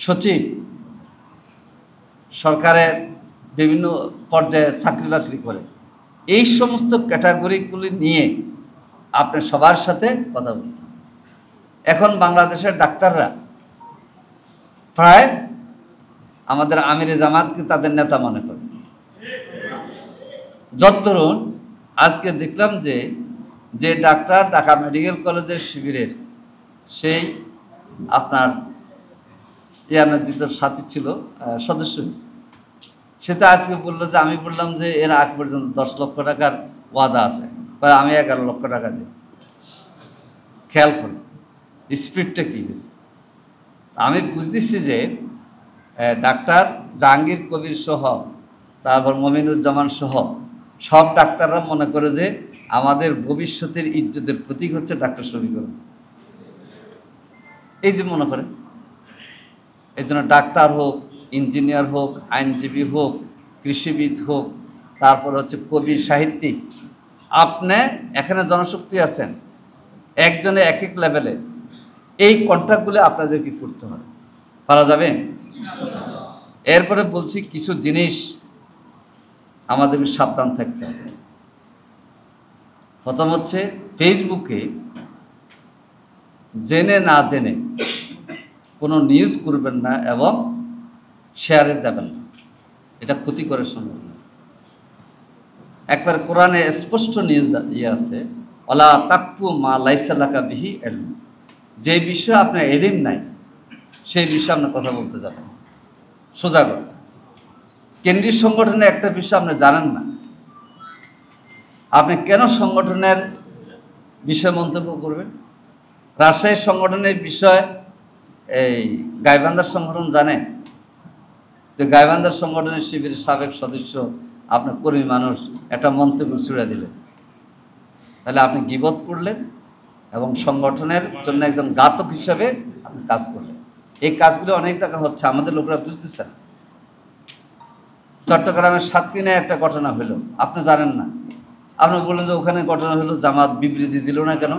সচিব, সরকারের বিভিন্ন পর্যায়ে চাকরি বাকরি করে, এই সমস্ত ক্যাটাগরিগুলি নিয়ে আপনি সবার সাথে কথা বলতেন। এখন বাংলাদেশের ডাক্তাররা প্রায় আমাদের আমিরে জামাতকে তাদের নেতা মনে করে। যতরুণ আজকে দেখলাম যে ডাক্তার ঢাকা মেডিকেল কলেজের শিবিরের সেই আপনার ইয়ানদিতর সাথী ছিল, সদস্য হয়েছে, সেটা আজকে বললো যে আমি বললাম যে এর আগ পর্যন্ত 10 লক্ষ টাকার ওয়াদা আছে, আমি 11 লক্ষ টাকা দিই। খেয়াল করি স্পিডটা কী হয়েছে। আমি বুঝতেছি যে ডাক্তার জাহাঙ্গীর কবির সহ, তারপর মমিনুজ্জামান সহ সব ডাক্তাররা মনে করে যে আমাদের ভবিষ্যতের ইজ্জতের প্রতীক হচ্ছে ডাক্তার শফিকুর। এই যে মনে করেন, এই জন্য ডাক্তার হোক, ইঞ্জিনিয়ার হোক, আইনজীবী হোক, কৃষিবিদ হোক, তারপর হচ্ছে কবি, সাহিত্যিক, আপনি এখানে জনশক্তি আছেন, একজনে এক এক লেভেলে, এই কন্ট্রাক্টগুলো আপনাদেরকে করতে হবে। পারা যাবে? এরপরে বলছি কিছু জিনিস আমাদেরকে সাবধান থাকতে হবে। প্রথম হচ্ছে ফেসবুকে জেনে না জেনে কোনো নিউজ করবেন না এবং শেয়ারে যাবেন না, এটা ক্ষতি করে সম্ভব না। একবার কোরআনে স্পষ্ট নিউজ আছে, ওয়ালা তাকফু মা লাইসা লাকা বিহি ইলম, যে বিষয়ে আপনার এলিম নাই সেই বিষয়ে আপনি কথা বলতে যাবেন। সোজা কথা। কেন্দ্রীয় সংগঠনের একটা বিষয় আপনি জানেন না, আপনি কেন সংগঠনের বিষয়ে মন্তব্য করবেন? রাজশাহী সংগঠনের বিষয় এই গাইবান্ধার সংগঠন জানে, তো গাইবান্ধার সংগঠনের শিবিরের সাবেক সদস্য আপনার কর্মী মানুষ একটা মন্তব্য ছুড়ে দিলেন, তাহলে আপনি গীবত করলেন এবং সংগঠনের জন্য একজন ঘাতক হিসাবে আপনি কাজ করলেন। এই কাজগুলো অনেক জায়গায় হচ্ছে, আমাদের লোকরা বুঝতেছেন। চট্টগ্রামের সাতক্ষীরায় একটা ঘটনা হলো, আপনি জানেন না, আপনি বললেন যে ওখানে ঘটনা হলো, জামাত বিবৃতি দিল না কেন?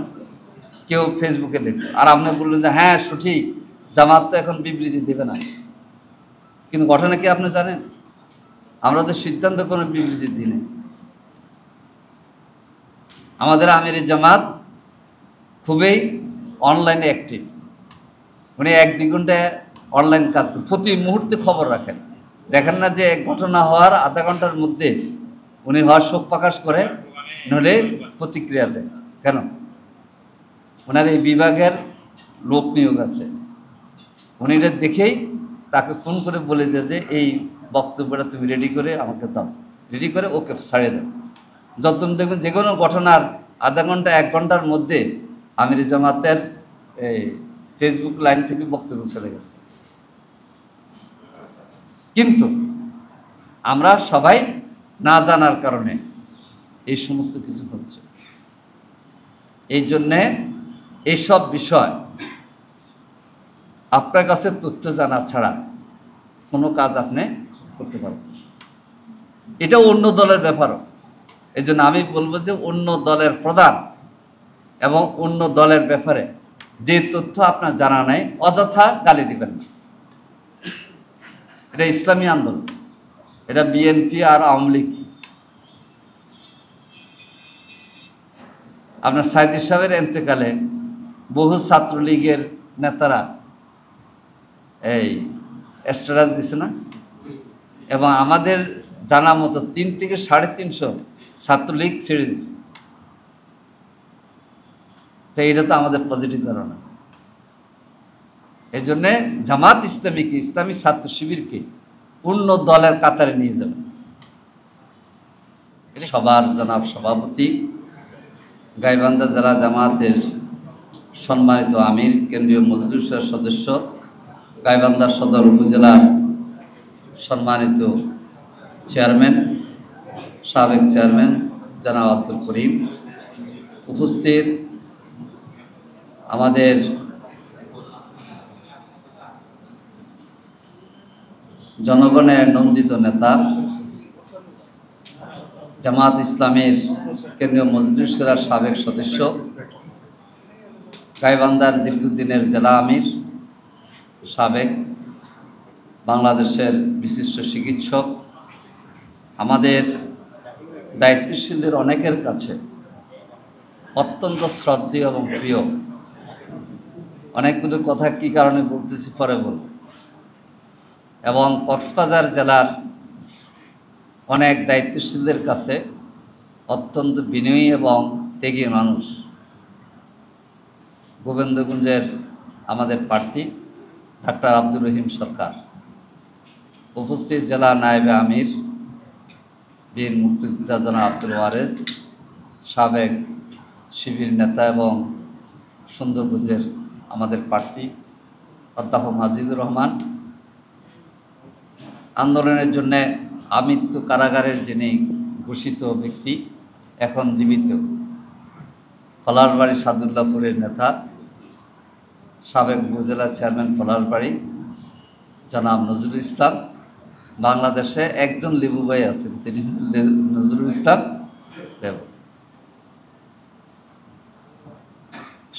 কেউ ফেসবুকে লিখল, আর আপনি বললেন যে হ্যাঁ সঠিক, জামাত তো এখন বিবৃতি দেবে না। কিন্তু ঘটনা কি আপনি জানেন? আমরা তো সিদ্ধান্ত কোনো বিবৃতি দিই না। আমাদের আমিরে জামাত খুবই অনলাইনে অ্যাক্টিভ, উনি 1-2 ঘন্টা অনলাইন কাজ করেন, প্রতি মুহূর্তে খবর রাখেন। দেখেন না যে ঘটনা হওয়ার আধা ঘন্টার মধ্যে উনি হওয়ার শোক প্রকাশ করে, নইলে প্রতিক্রিয়া দেয়। কেন? ওনার এই বিভাগের লোক নিয়োগ আছে, উনি এটা দেখেই তাকে ফোন করে বলে দেয় যে এই বক্তব্যটা তুমি রেডি করে আমাকে দাও, রেডি করে ওকে ছাড়িয়ে দাও। যতক্ষণ দেখুন যে কোনো ঘটনার আধা ঘন্টা 1 ঘন্টার মধ্যে আমিরে জামাতের এই ফেসবুক লাইন থেকে বক্তব্য চলে গেছে। কিন্তু আমরা সবাই না জানার কারণে এই সমস্ত কিছু হচ্ছে। এই জন্যে এইসব বিষয় আপনার কাছে তথ্য জানা ছাড়া কোনো কাজ আপনি করতে পারবেন। এটা অন্য দলের ব্যাপারও। এই জন্য আমি বলবো যে অন্য দলের প্রধান এবং অন্য দলের ব্যাপারে যে তথ্য আপনার জানা নাই অযথা গালি দিবেন না। এটা ইসলামী আন্দোলন, এটা বিএনপি আর আওয়ামী লীগ। আপনার সাইদি সাহেবের এন্তেকালে বহু ছাত্রলীগের নেতারা এই স্ট্যাটাস দিছে না, এবং আমাদের জানা মতো 3 থেকে 350 ছাত্রলীগ ছেড়ে দিছে। তো এটা তো আমাদের পজিটিভ ধারণা। এই জন্যে জামাত ইসলামীকে, ইসলামী ছাত্র শিবিরকে অন্য দলের কাতারে নিয়ে যাবেন। সবার জনাব সভাপতি, গাইবান্ধা জেলা জামাতের সম্মানিত আমির, কেন্দ্রীয় মজলিসের সদস্য, গাইবান্ধা সদর উপজেলার সম্মানিত চেয়ারম্যান, সাবেক চেয়ারম্যান জনাব আব্দুল করিম, উপস্থিত আমাদের জনগণের নন্দিত নেতা, জামাত ইসলামের কেন্দ্রীয় মজলিসের সাবেক সদস্য, গাইবান্ধার দীর্ঘদিনের জেলা আমির, সাবেক বাংলাদেশের বিশিষ্ট চিকিৎসক, আমাদের দায়িত্বশীলদের অনেকের কাছে অত্যন্ত শ্রদ্ধেয় এবং প্রিয়। অনেকগুলো কথা কী কারণে বলতেছি পরে বলব। এবং কক্সবাজার জেলার অনেক দায়িত্বশীলদের কাছে অত্যন্ত বিনয়ী এবং ত্যাগী মানুষ। গোবিন্দগঞ্জের আমাদের প্রার্থী ডাক্তার আব্দুর রহিম সরকার, উপস্থিত জেলা নায়েবে আমির বীর মুক্তিযোদ্ধা জনাব আব্দুল ওয়ারেস, সাবেক শিবির নেতা এবং সুন্দরগঞ্জের আমাদের প্রার্থী অধ্যাপক মাজিদুর রহমান, আন্দোলনের জন্যে আমৃত্যু কারাগারের যিনি ঘোষিত ব্যক্তি, এখন জীবিত ফলারবাড়ি সাদুল্লাপুরের নেতা, সাবেক উপজেলা চেয়ারম্যান ফলারবাড়ি জনাব নজরুল ইসলাম, বাংলাদেশে একজন লেবু ভাই আছেন, তিনি নজরুল ইসলাম লেবু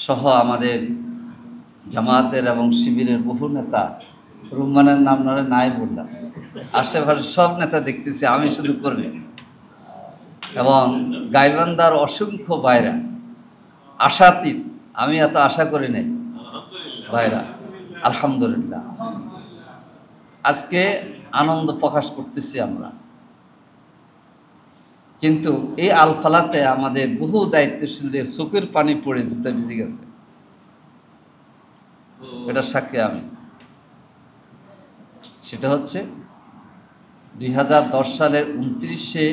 সহ আমাদের জামায়াতের এবং শিবিরের বহু নেতা। রুম্মানের নাম নয় নাই বললাম, আশেপাশে সব নেতা দেখতেছি, আমি শুধু কর্মী। এবং গাইবান্ধার অসংখ্য ভাইরা, আশাতীত, আমি এত আশা করি নাই ভাইরা, আলহামদুলিল্লাহ আজকে আনন্দ প্রকাশ করতেছি আমরা। কিন্তু এই আলফালাতে আমাদের বহু দায়িত্বশীলদের চোখের পানি পড়ে জুতা ভিজে গেছে, এটা সাক্ষী আমি। সেটা হচ্ছে 2010 সালের 29শে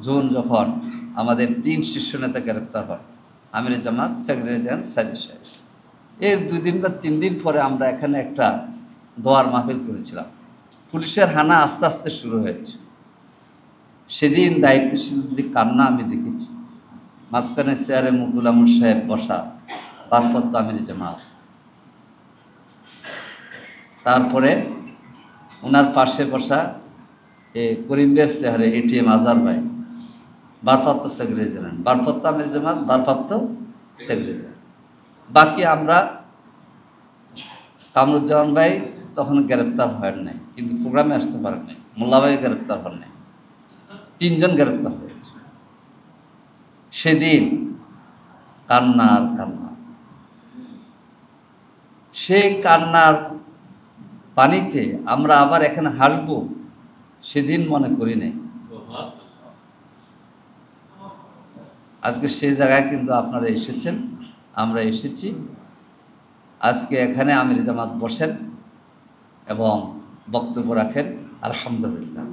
জুন যখন আমাদের 3 শীর্ষ নেতা গ্রেপ্তার হয়, আমির জামাত, সেক্রেটারি জেনারেল সাইদি সাহেব। এর 2 দিন বা 3 দিন পরে আমরা এখানে একটা দোয়ার মাহফিল করেছিলাম। পুলিশের হানা আস্তে আস্তে শুরু হয়েছে। সেদিন দায়িত্বশীল যে কান্না আমি দেখেছি, মাঝখানে চেয়ারে মুকুল আমর সাহেব বসা, ভারপ্রাপ্ত আমির জামাত, তারপরে ওনার পাশে বসা করিমদের চেহারে এটিএম আজহার ভাই, ভারপ্রাপ্ত সেক্রেটারি জেনারেল, ভারপ্রাপ্ত আমির জামাত, ভারপ্রাপ্ত সেক্রেটারি জেনারেল। বাকি আমরা, কামরুজ্জামান ভাই তখন গ্রেপ্তার হন নাই, কিন্তু প্রোগ্রামে আসতে পারেন নাই। মোল্লা ভাই গ্রেপ্তার হন নাই, 3 জন গ্রেপ্তার হয়েছে। সেদিন কান্নার কান্না, সেই কান্নার পানিতে আমরা আবার এখানে হাসব সেদিন মনে করি নাই। আজকে সেই জায়গায় কিন্তু আপনারা এসেছেন, আমরা এসেছি। আজকে এখানে আমির জামাত বসেন এবং বক্তব্য রাখেন, আলহামদুলিল্লাহ।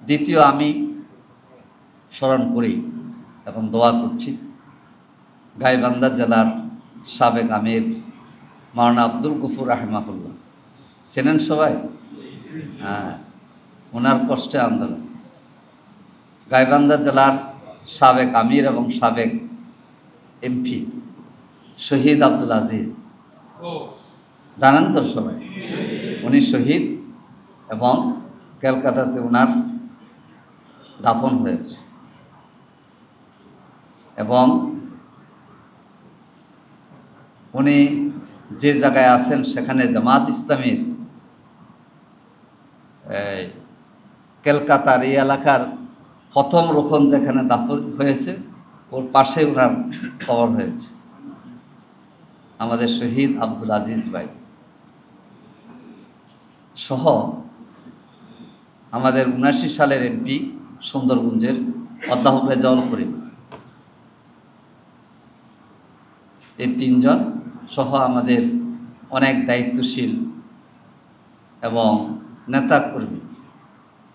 দ্বিতীয়, আমি স্মরণ করি এবং দোয়া করছি গাইবান্ধা জেলার সাবেক আমির মাওলানা আব্দুল গফুর রাহিমাহুল্লাহ, চেনেন সবাই? হ্যাঁ, ওনার কষ্টে আন্দোলন। গাইবান্ধা জেলার সাবেক আমির এবং সাবেক এমপি শহীদ আব্দুল আজিজ, জানেন তো সবাই? উনি শহীদ এবং কলকাতাতে ওনার দাফন হয়েছে। এবং উনি যে জায়গায় আছেন সেখানে জামাত ইসলামীর কলকাতার এই এলাকার প্রথম রোকন যেখানে দাফন হয়েছে, ওর পাশে ওনার কবর হয়েছে, আমাদের শহীদ আব্দুল আজিজ ভাই সহ আমাদের 79 সালের এমপি সুন্দরগঞ্জের অধ্যাপক রেজাউল করিম, এই 3 জন সহ আমাদের অনেক দায়িত্বশীল এবং নেতাকর্মী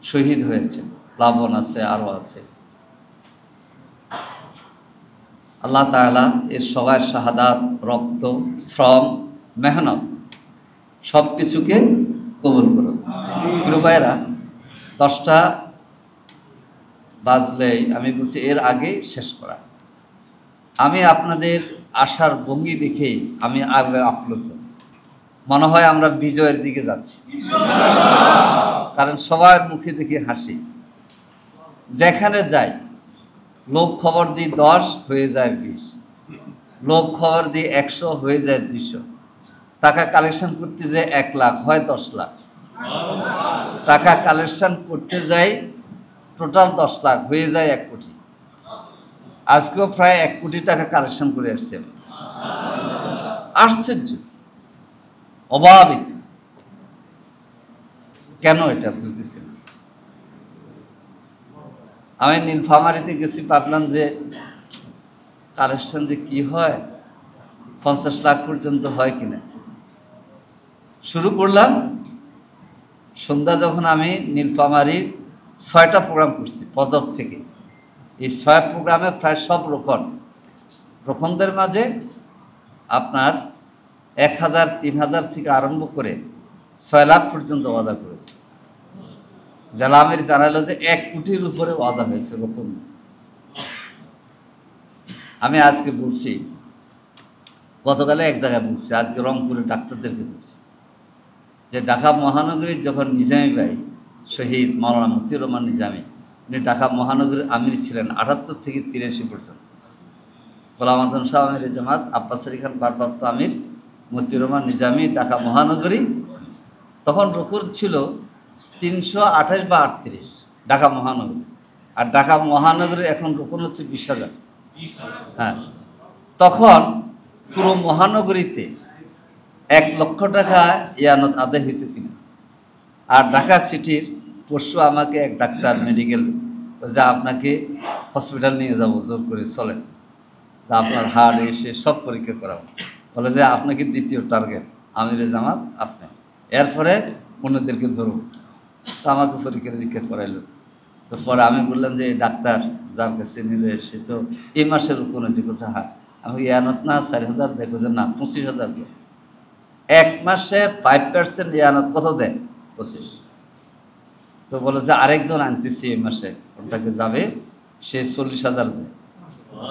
শহীদ হয়েছে। প্লাবন আছে, আরও আছে। আল্লাহ তাআলা এর সবার শাহাদাত, রক্ত, শ্রম, মেহনত সব কিছুকে কবুল করুন। প্রিয় ভাইয়েরা, 10টা বাজলেই আমি বলছি এর আগে শেষ করা। আমি আপনাদের আশার ভঙ্গি দেখেই আমি আগে আপ্লুত, মনে হয় আমরা বিজয়ের দিকে যাচ্ছি। কারণ সবার মুখে দেখি হাসি, যেখানে যাই লোক খবর দিই 10 হয়ে যায় 20, লোক খবর দিই 100 হয়ে যায় 200। টাকা কালেকশন করতে যাই 1 লাখ, হয় 10 লাখ। টাকা কালেকশন করতে যাই টোটাল 10 লাখ, হয়ে যায় 1 কোটি। আজকেও প্রায় 1 কোটি টাকা কালেকশন করে আসছে। আশ্চর্য, অভাবিত। কেন এটা বুঝতেছি না। আমি নীলফামারীতে গেছি, ভাবলাম যে কালেকশন যে কি হয়, 50 লাখ পর্যন্ত হয় কিনা। শুরু করলাম। সন্ধ্যা যখন আমি নীলফামারীর 6টা প্রোগ্রাম করছি ফজর থেকে, এই 6 প্রোগ্রামে প্রায় সব রোকনদের মাঝে আপনার 1000, 3000 থেকে আরম্ভ করে 6 লাখ পর্যন্ত ওয়াদা করেছে। জেলা আমির জানালো যে 1 কোটির উপরে ওয়াদা হয়েছে রোকন। আমি আজকে বলছি, গতকালে এক জায়গায় বলছি, আজকে রংপুরের ডাক্তারদেরকে বলছি যে ঢাকা মহানগরীর যখন নিজামী ভাই শহীদ মাওলানা মতিউর রহমান নিজামী, উনি ঢাকা মহানগরীর আমির ছিলেন 78 থেকে 83 পর্যন্ত। গোলাম আজম শাহ আমির জামাত, আব্বাস আলী খান ভারপ্রাপ্ত আমির, মতিউর রহমান নিজামী ঢাকা মহানগরী। তখন রুকুর ছিল 328 বা 38 ঢাকা মহানগরী। আর ঢাকা মহানগরীর এখন রুকুন হচ্ছে 20,000। হ্যাঁ, তখন পুরো মহানগরীতে 1 লক্ষ টাকা ইয়ানত আদায় হইত কিনা। আর ঢাকা সিটির পরশু আমাকে এক ডাক্তার মেডিকেল, যা আপনাকে হসপিটাল নিয়ে যাবো, জোর করে চলেন, আপনার হার্ট এসে সব পরীক্ষা করাবো। বলে যে আপনাকে দ্বিতীয় টার্গেট আমিরে জামাত আপনি, এরপরে অন্যদেরকে ধরুন। তো আমাকে পরীক্ষা নিরীক্ষা করাইল। তো পরে আমি বললাম যে ডাক্তার যার কাছে নিলে সে তো এই মাসের কোন হয়েছে, কোথা হ্যাঁ, আমাকে ইয়ানত না 4,000 দেখো যে না 25,000 দেয়। 1 মাসে 5% ইয়ানত কত দেয়? 25। তো বলে যে আরেকজন আনতেছি এই মাসে, ওটাকে যাবে, সে 40,000 দেয়।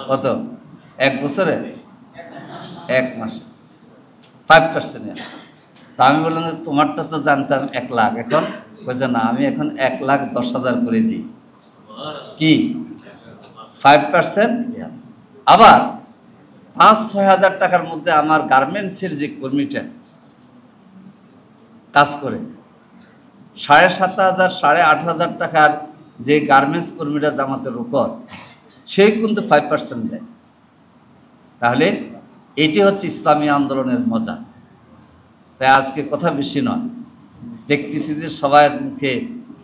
কত? 1 বছরে? 1 মাসে 5%। তা আমি বললাম যে তোমারটা তো জানতাম 1 লাখ, এখন বলছে না, আমি এখন 1,10,000 করে দিই। কি 5%? আবার 5-6 হাজার টাকার মধ্যে আমার গার্মেন্টসের যে কর্মীটা কাজ করে, 7,500, 8,500 টাকার যে গার্মেন্টস কর্মীরা জামাতের রুকন, সেই কিন্তু 5% দেয়। তাহলে এটি হচ্ছে ইসলামী আন্দোলনের মজা। তাই আজকে কথা বেশি নয়, দেখতেছি যে সবার মুখে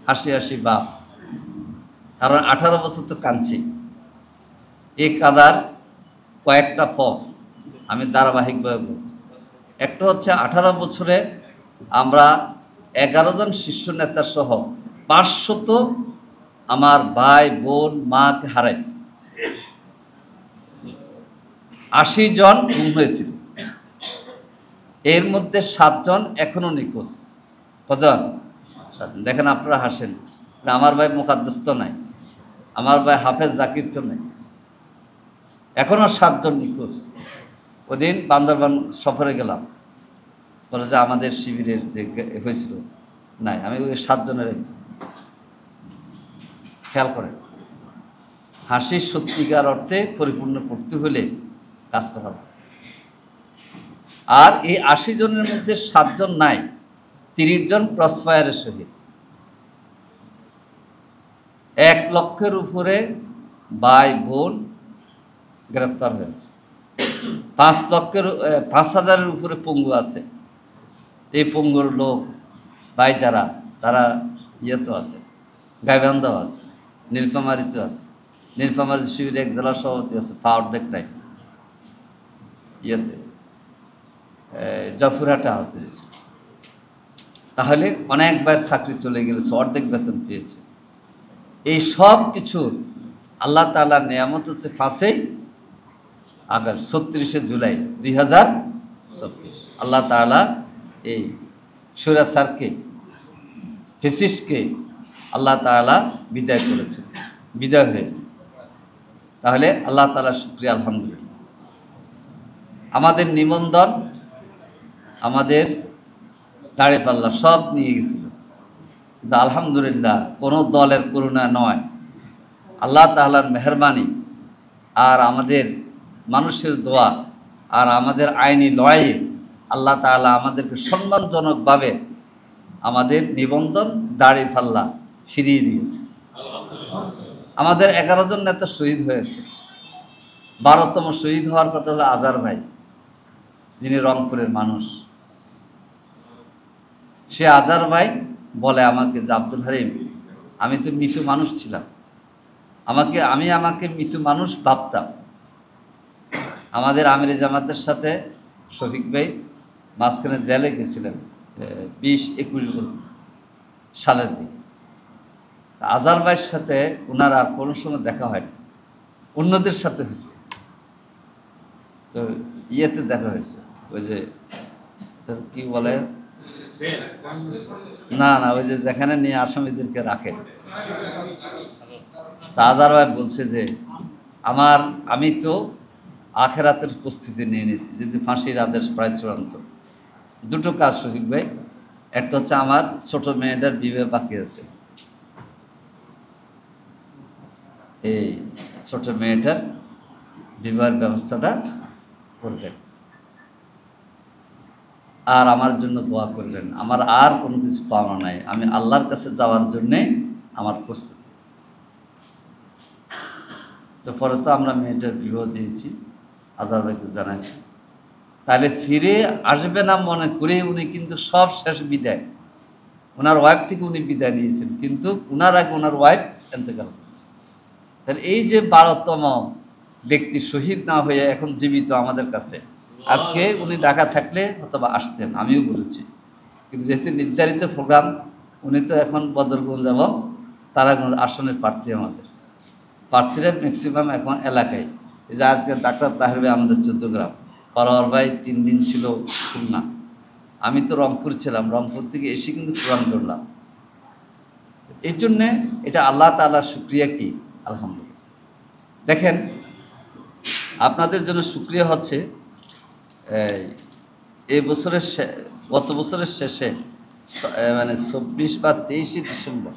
হাসি হাসি ভাব, কারণ 18 বছর তো কাঁদছি। এই কাদার কয়েকটা ফল আমি ধারাবাহিকভাবে বলব। একটা হচ্ছে 18 বছরে আমরা 11 জন শীর্ষ নেতার সহ 500 আমার ভাই বোন মাকে হারাইছি। 80 জন গুম হয়েছিল, এর মধ্যে 7 জন এখনো নিখোঁজ। কজন? 7 জন। দেখেন আপনারা হাসেন, আমার ভাই মুকাদ্দাস তো নাই, আমার ভাই হাফেজ জাকির তো নাই, এখনো 7 জন নিখোঁজ। ওদিন বান্দরবান সফরে গেলাম, বলে যে আমাদের শিবিরের যে হয়েছিল নাই, আমি ওই 7 জনের একজন। খেয়াল করেন, হাসি সত্যিকার অর্থে পরিপূর্ণ করতে হলে কাজ করা হবে। আর এই 80 জনের মধ্যে 7 জন নাই, 30 জন ক্রসফায়ারের শহীদ। 1 লক্ষের উপরে ভাই বোন গ্রেপ্তার হয়েছে, 5,000-এর উপরে পঙ্গু আছে। এই পঙ্গুর লোক ভাই যারা, তারা ইয়েতেও আছে, গাইবান্ধাও আছে, নীলফামারীতেও আছে। নীলফামারী শিবির এক জেলা সভাপতি আছে, পাওয়ার দেখটাই ইয়েতে জফুরহাটে আহত হয়েছে। তাহলে অনেকবার চাকরি চলে গেছে, অর্ধেক বেতন পেয়েছে। এই সব কিছুর আল্লাহ তাআলার নিয়ামত হচ্ছে 5 আগস্ট 36 জুলাই 2024 আল্লাহ তাআলা এই স্বৈরাচারকে, ফ্যাসিস্টকে আল্লাহ তাআলা বিদায় করেছেন, বিদায় হয়েছে। তাহলে আল্লাহ তাআলা শুকরিয়া, আলহামদুলিল্লাহ। আমাদের নিবন্ধন, আমাদের দাঁড়িপাল্লা সব নিয়ে গেছিল, কিন্তু আলহামদুলিল্লাহ কোনো দলের করুণা নয়, আল্লাহ তাআলার মেহেরবানি আর আমাদের মানুষের দোয়া আর আমাদের আইনি লড়াইয়ে আল্লাহ তাআলা আমাদেরকে সম্মানজনকভাবে আমাদের নিবন্ধন দাড়িপাল্লা ফিরিয়ে দিয়েছে। আমাদের 11 জন নেতা শহীদ হয়েছে। 12তম শহীদ হওয়ার কথা হলো আজার ভাই, যিনি রংপুরের মানুষ। সে আজার ভাই বলে আমাকে যে আব্দুল হালিম, আমি তো মৃত মানুষ ছিলাম, আমাকে মৃত মানুষ ভাবতাম। আমাদের আমিরে জামাতের সাথে শফিক ভাই মাঝখানে জেলে গেছিলেন 20-21 সালের দিকে। আজার ভাইয়ের সাথে ওনার আর কোনো সময় দেখা হয়নি, অন্যদের সাথে হয়েছে। তো ইয়েতে দেখা হয়েছে, ওই যে কি বলে না ওই যে যেখানে নিয়ে আসামিদেরকে রাখে। তা আজার ভাই বলছে যে আমি তো আখেরাতের প্রস্তুতি নিয়ে নিয়েছি, যদি ফাঁসির আদেশ প্রায় চূড়ান্ত। দুটো কাজ শফিক ভাই, একটা হচ্ছে আমার ছোট মেয়েটার বিবাহ বাকি আছে, এই ছোট মেয়েটার বিবাহের ব্যবস্থাটা করবেন, আর আমার জন্য দোয়া করবেন। আমার আর কোনো কিছু পাওনা নাই, আমি আল্লাহর কাছে যাওয়ার জন্যে আমার প্রস্তুতি। তো পরে তো আমরা মেয়েটার বিবাহ দিয়েছি, আজার ভাইকে জানাইছি। তাহলে ফিরে আসবে না মনে করে উনি কিন্তু সব শেষ বিদায়, ওনার ওয়াইফ থেকে উনি বিদায় নিয়েছেন, কিন্তু ওনার আগে ওনার ওয়াইফ ইন্তেকাল করেছে। তাহলে এই যে 12তম ব্যক্তি শহীদ না হয়ে এখন জীবিত আমাদের কাছে, আজকে উনি ঢাকা থাকলে অথবা আসতেন, আমিও বলেছি। কিন্তু যেহেতু নির্ধারিত প্রোগ্রাম, উনি তো এখন বদরগঞ্জ এবং তারাগঞ্জ আসনের প্রার্থী। আমাদের প্রার্থীরা ম্যাক্সিমাম এখন এলাকায়। এই যে আজকে ডাক্তার তাহের ভাই আমাদের 14 গ্রাম, পরোয়ার ভাই 3 দিন ছিল খুলনা, আমি তো রংপুর ছিলাম, রংপুর থেকে এসে কিন্তু প্রোগ্রাম করলাম। এই জন্যে এটা আল্লাহ তাআলার শুকরিয়া কি, আলহামদুলিল্লাহ। দেখেন, আপনাদের জন্য শুকরিয়া হচ্ছে এই বছরের গত বছরের শেষে মানে 24 বা 23 ডিসেম্বর,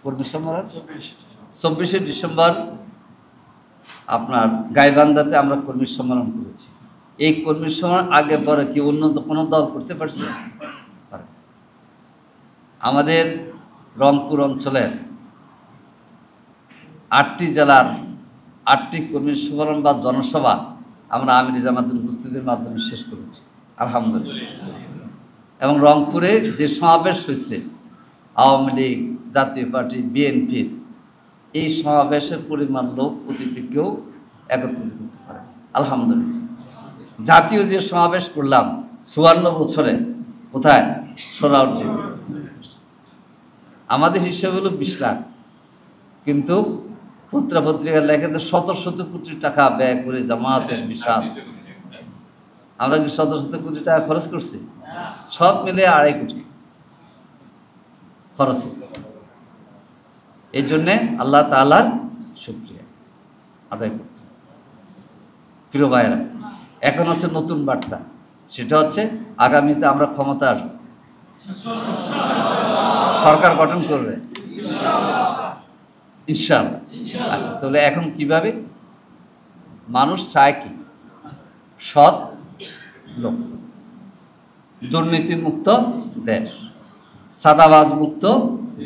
কর্মী সম্মেলন 24 ডিসেম্বর আপনার গাইবান্ধাতে আমরা কর্মী সম্মেলন করেছি। এই কর্মী সম্মেলন আগে পরে কি অন্য কোনো দল করতে পারছে? আমাদের রংপুর অঞ্চলের 8টি জেলার 8টি কর্মী সম্মেলন বা জনসভা আমরা আমিরে জামাতের উপস্থিতির মাধ্যমে শেষ করেছি, আলহামদুলিল্লাহ। এবং রংপুরে যে সমাবেশ হয়েছে আওয়ামী লীগ, জাতীয় পার্টি, বিএনপির, এই সমাবেশের পরিমাণ লোক অতীতে কেউ একত্রিত করতে পারে, আলহামদুলিল্লাহ। জাতীয় যে সমাবেশ করলাম 54 বছরে, কোথায়? সোহরাওয়ার্দী। আমাদের হিসেবে হলো 20 লাখ, কিন্তু পত্রিকার লেখে তো শত কোটি টাকা ব্যয় করে জামাতের বিশাল। আমরা কি শত কোটি টাকা খরচ করছি? সব মিলে 2.5 কোটি খরচ হচ্ছে। এই জন্যে আল্লাহ তাআলার শুকরিয়া আদায় করতে। প্রিয় ভাইয়েরা, এখন হচ্ছে নতুন বার্তা, সেটা হচ্ছে আগামীতে আমরা ক্ষমতার সরকার গঠন করবে ইনশাআল্লাহ। আচ্ছা, তাহলে এখন কিভাবে মানুষ চায় কি? সৎ লোক, দুর্নীতি মুক্ত দেশ, সাদাবাজ মুক্ত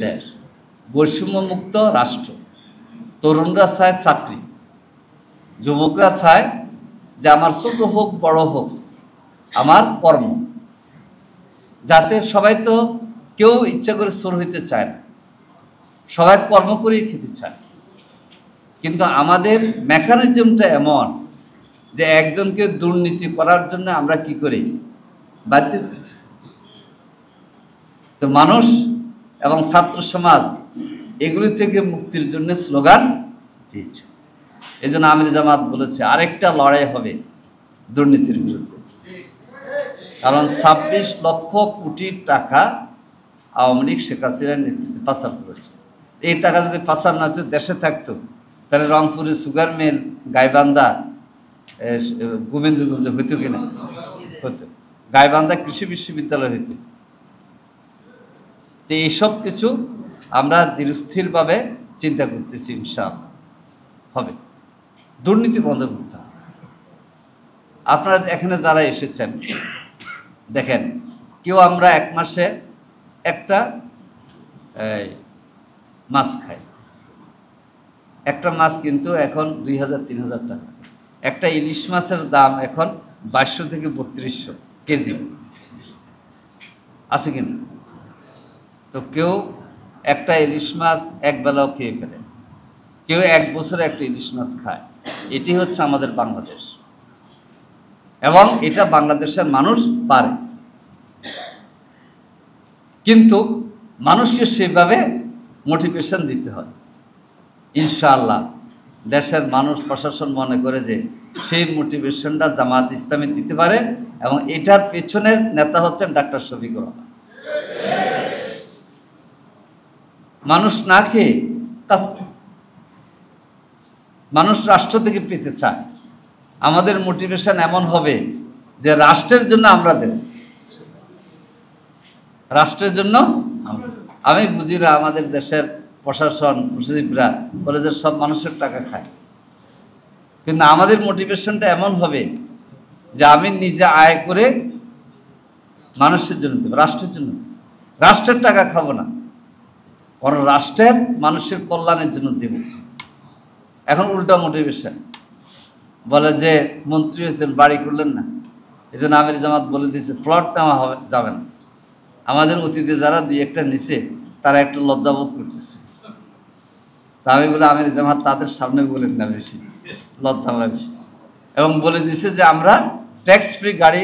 দেশ, বৈষম্য মুক্ত রাষ্ট্র। তরুণরা চায় চাকরি, যুবকরা চায় যে আমার ছোট হোক বড় হোক আমার কর্ম, যাতে সবাই তো কেউ ইচ্ছা করে চোর হইতে চায় না, সবাই কর্ম করেই খেতে চায়। কিন্তু আমাদের মেকানিজমটা এমন যে একজনকে দুর্নীতি করার জন্য আমরা কি করি? বাধ্য। তো মানুষ এবং ছাত্র সমাজ এগুলি থেকে মুক্তির জন্য স্লোগান দিয়েছে। এই জন্য আমির জামাত বলেছে আরেকটা লড়াই হবে দুর্নীতির বিরুদ্ধে। কারণ 26 লক্ষ কোটি টাকা আওয়ামী লীগ শেখ হাসিনার নেতৃত্বে পাচার করেছে। এই টাকা যদি পাচার না হতো, দেশে থাকতো, তাহলে রংপুরে সুগার মিল, গাইবান্ধা, গোবিন্দগঞ্জে হইতো কিনা? হতো। গাইবান্ধা কৃষি বিশ্ববিদ্যালয় হইতো। তো এইসব কিছু আমরা দৃঢ়স্থিরভাবে চিন্তা করতেছি, ইনশাআল্লাহ হবে। দুর্নীতি বন্ধ করতে হবে। আপনারা এখানে যারা এসেছেন, দেখেন, কেউ আমরা এক মাসে একটা মাছ খাই, একটা মাছ কিন্তু এখন 2000-3000 টাকা। একটা ইলিশ মাছের দাম এখন 2200 থেকে 3200 কেজি আছে কিনা? তো কেউ একটা ইলিশ মাছ একবেলাও খেয়ে ফেলে, কেউ এক বছরে একটা ইলিশ মাছ খায়। এটি হচ্ছে আমাদের বাংলাদেশ, এবং এটা বাংলাদেশের মানুষ পারে, কিন্তু মানুষকে সেভাবে মোটিভেশন দিতে হয়। ইনশাআল্লাহ দেশের মানুষ, প্রশাসন মনে করে যে সেই মোটিভেশনটা জামাত ইসলামী দিতে পারে, এবং এটার পেছনের নেতা হচ্ছেন ডাক্তার শফিকুর রহমান। মানুষ না খেয়ে কাজ, মানুষ রাষ্ট্র থেকে পেতে চায়। আমাদের মোটিভেশন এমন হবে যে রাষ্ট্রের জন্য আমরা দেব, রাষ্ট্রের জন্য। আমি বুঝি না আমাদের দেশের প্রশাসন, সচিবরা বলে যে সব মানুষের টাকা খায়, কিন্তু আমাদের মোটিভেশনটা এমন হবে যে আমি নিজে আয় করে মানুষের জন্য দেব, রাষ্ট্রের জন্য। রাষ্ট্রের টাকা খাবো না, বরং রাষ্ট্রের মানুষের কল্যাণের জন্য দেব। এখন উল্টা মোটিভেশন, বলে যে মন্ত্রী হয়েছেন, বাড়ি করলেন না, এই জন্য আমির জামাত বলে দিয়েছে প্লট নেওয়া হবে, যাবে না। আমাদের অতীতে যারা দুই একটা নিচে, তারা একটু লজ্জাবোধ করতেছে। তা আমি বলে আমির জামাত তাদের সামনে বলেন না, বেশি লজ্জা হয় বেশি, এবং বলে দিছে যে আমরা ট্যাক্স ফ্রি গাড়ি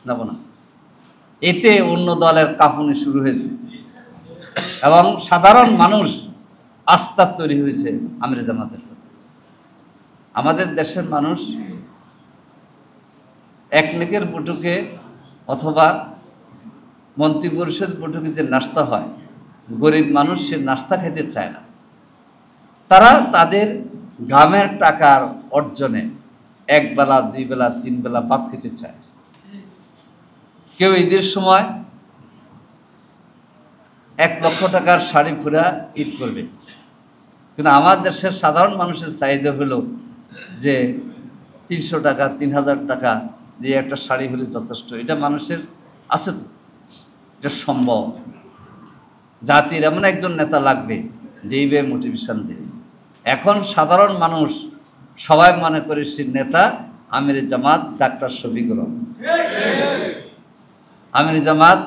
নেব না। এতে অন্য দলের কাঁপুনি শুরু হয়েছে, এবং সাধারণ মানুষ আস্থা তৈরি হয়েছে আমির জামাতের প্রতি। আমাদের দেশের মানুষ একনেকের বৈঠকে অথবা মন্ত্রী পরিষদ বৈঠকে যে নাস্তা হয়, গরিব মানুষ সে নাস্তা খেতে চায় না। তারা তাদের ঘামের টাকার অর্জনে একবেলা, দুই বেলা, তিন বেলা ভাত খেতে চায়। কেউ ঈদের সময় 1 লক্ষ টাকার শাড়ি পরে ঈদ করবে, কিন্তু আমার দেশের সাধারণ মানুষের চাহিদা হলো যে 300 টাকা, 3000 টাকা দিয়ে একটা শাড়ি হলে যথেষ্ট। এটা মানুষের আছে তো, এটা সম্ভব। জাতির এমন একজন নেতা লাগবে যেইভাবে মোটিভেশন দেবে। এখন সাধারণ মানুষ সবাই মনে করে সে নেতা আমির জামাত ডাক্তার শফিকুর রহমান। আমির জামাত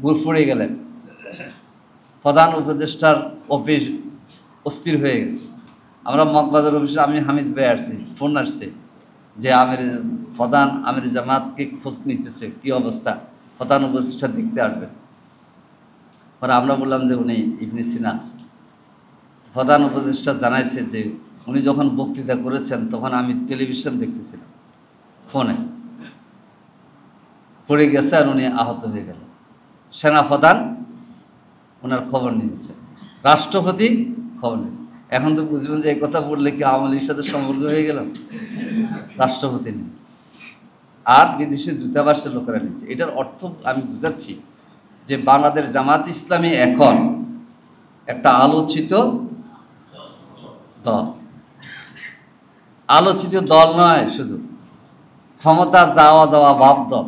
গুরপুরে গেলেন, প্রধান উপদেষ্টার অফিস অস্থির হয়ে গেছে। আমরা মগবাজার অফিসে আমি হামিদ ভাই আসছি, ফোন আসছে যে প্রধান আমির জামাতকে খোঁজ নিতেছে, কী অবস্থা, প্রধান উপদেষ্টা দেখতে আসবেন। পরে আমরা বললাম যে উনি ইবনে সিনা আছেন। প্রধান উপদেষ্টা জানাইছে যে উনি যখন বক্তৃতা করেছেন তখন আমি টেলিভিশন দেখতেছিলাম, ফোনে পড়ে গেছে আর উনি আহত হয়ে গেল। সেনাপ্রধান ওনার খবর নিয়েছে, রাষ্ট্রপতি খবর নিয়েছে। এখন তো বুঝবেন যে এই কথা বললে কি আওয়ামী লীগের সাথে সম্পর্ক হয়ে গেল। রাষ্ট্রপতি নিয়েছে, আর বিদেশি দূতাবাসের লোকেরা নিয়েছে। এটার অর্থ আমি বুঝাচ্ছি যে বাংলাদেশ জামাত ইসলামী এখন একটা আলোচিত দল। আলোচিত দল নয়, শুধু ক্ষমতা যাওয়া যাওয়া ভাব দল।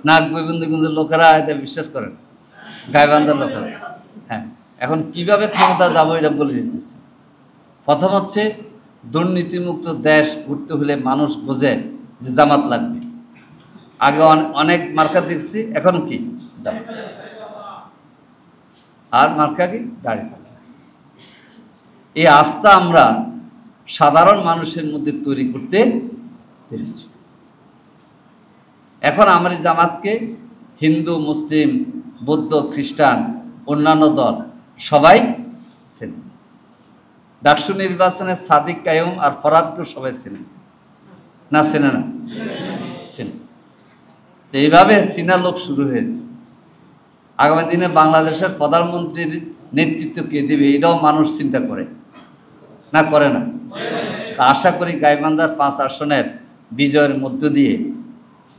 নাক গোবিন্দগঞ্জের লোকেরা এটা বিশ্বাস করেন, গাইবান্ধার লোকেরা। হ্যাঁ, এখন কিভাবে ক্ষমতা যাবো এটা বলে দিতেছি। প্রথম হচ্ছে দুর্নীতিমুক্ত দেশ করতে হলে মানুষ বোঝে যে জামাত লাগবে। আগে অনেক মার্কা দেখছি, এখন কি জামাত, আর মার্কা কি দাঁড়িয়ে থাকে। এই আস্থা আমরা সাধারণ মানুষের মধ্যে তৈরি করতে পেরেছি। এখন আমার জামাতকে হিন্দু, মুসলিম, বৌদ্ধ, খ্রিস্টান, অন্যান্য দল সবাই চেনে। ডাকসু নির্বাচনে সাদিক, কায়ুম আর ফরাদকে সবাই চেনে না, চেনে না, চেনে। এইভাবে চীনা লোক শুরু হয়েছে। আগামী দিনে বাংলাদেশের প্রধানমন্ত্রীর নেতৃত্ব কে দেবে এটাও মানুষ চিন্তা করে না, করে না। আশা করি গাইবান্ধার 5 আসনের বিজয়ের মধ্য দিয়ে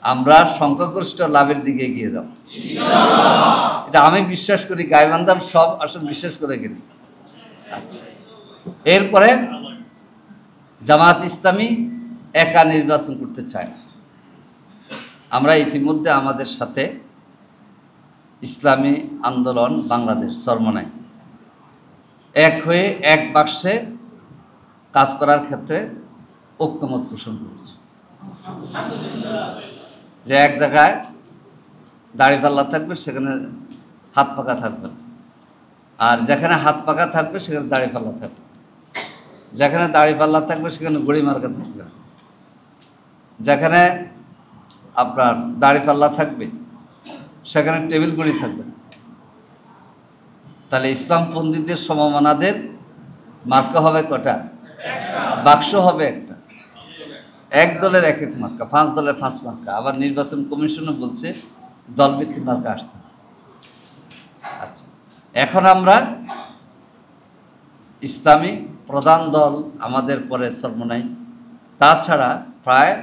আমরা সংখ্যাগরিষ্ঠ লাভের দিকে এগিয়ে যাব, এটা আমি বিশ্বাস করি। গাইবান্ধার সব আসন বিশ্বাস করে গেলি। এরপরে জামাত ইসলামী একা নির্বাচন করতে চায় না। আমরা ইতিমধ্যে আমাদের সাথে ইসলামী আন্দোলন বাংলাদেশ চরমনাই এক হয়ে এক বাক্সে কাজ করার ক্ষেত্রে ঐক্যমত পোষণ করেছে যে এক জায়গায় দাড়িপাল্লা থাকবে সেখানে হাত পাকা থাকবে, আর যেখানে হাত পাকা থাকবে সেখানে দাড়িপাল্লা থাকবে, যেখানে দাড়িপাল্লা থাকবে সেখানে গড়ি মার্কা থাকবে, যেখানে আপনার দাড়িপাল্লা থাকবে সেখানে টেবিল গড়ি থাকবে। তাহলে ইসলামপন্থীদের সমমনাদের মার্কা হবে কটা? বাক্স হবে একটা, এক দলের এক এক মার্কা, 5 দলের 5 মার্কা। আবার নির্বাচন কমিশনও বলছে দলভিত্তিক মার্কা আসতে। আচ্ছা, এখন আমরা ইসলামী প্রধান দল আমাদের পরে চরমনাই, তাছাড়া প্রায়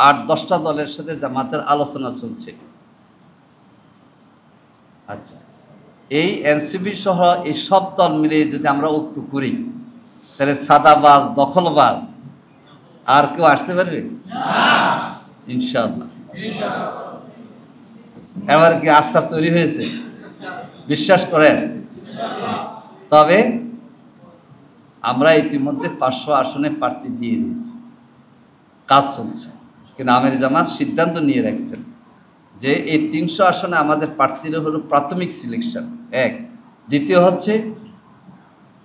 8-10টা দলের সাথে জামাতের আলোচনা চলছে। আচ্ছা, এই এনসিপি সহ এই সব দল মিলিয়ে যদি আমরা ঐক্য করি তাহলে সাদাবাজ দখলবাজ আর কেউ আসতে পারবে? ইনশাআল্লাহ। এবার কি আস্থা তৈরি হয়েছে? বিশ্বাস করেন? তবে আমরা ইতিমধ্যে 500 আসনে প্রার্থী দিয়ে দিয়েছি, কাজ চলছে। কিন্তু আমির জামাত সিদ্ধান্ত নিয়ে রাখছেন যে এই 300 আসনে আমাদের প্রার্থীরা হলো প্রাথমিক সিলেকশন এক, দ্বিতীয় হচ্ছে